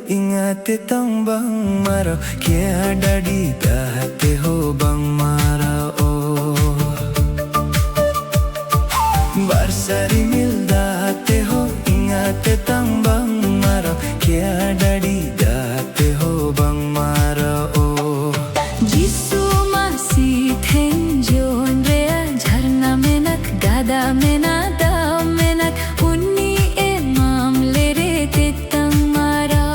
ingate tang bang maro kia dadi dahate ho bang mara o barsari mildate ho ingate tang bang maro kia dadi dahate ho bang mara o जिसु मसीह थेंजोन रे झरना में नक गादा में ना दाम में नक उन्नी ए मामले रे ते तंग मारा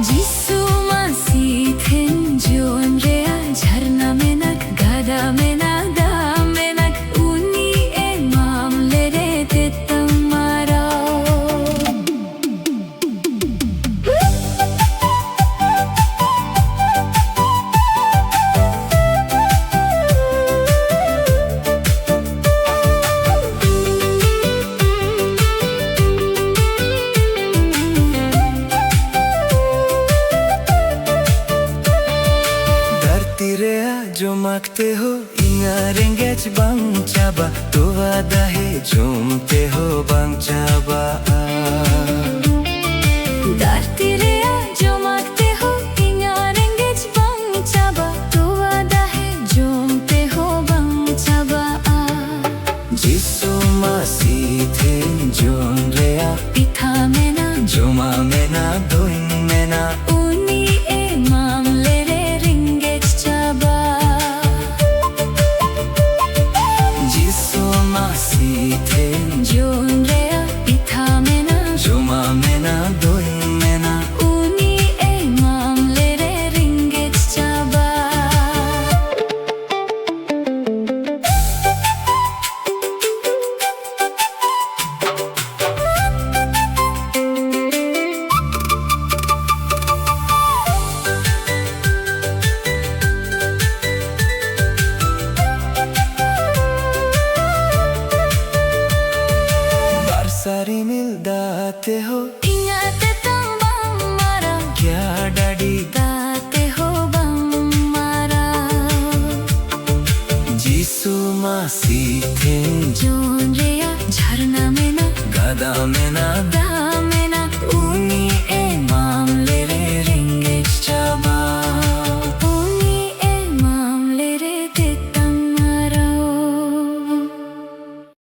जिसु मसीह थेंजोन रे झरना में नक गादा में ना दाम में नक उन्नी ए मामले रे ते तंग मारा जो मांगते हो इंगारेंगे बang chaba तो वादा है झूमते हो bang chaba धरती रे जो मांगते हो इंगारेंगे बंग चाबा तो वादा है झूमते हो बंग चाबा जिसु मसीह थे जोन रेया पिता में ना जोमा में ना दोइन में ना उनी ए मामले रे रिंगे चाबा जिसु मसीह थे जोन रे पिता में ना जोमा में ना दोइन में ना उनी ए मामले रे रिंगे चाबा सारी मिलदाते हो इंगाते तंग बंग मारा क्या डैडी दाते हो बंग मारा जिसु मसीह थे जोन रे झरना में ना गदा में ना दा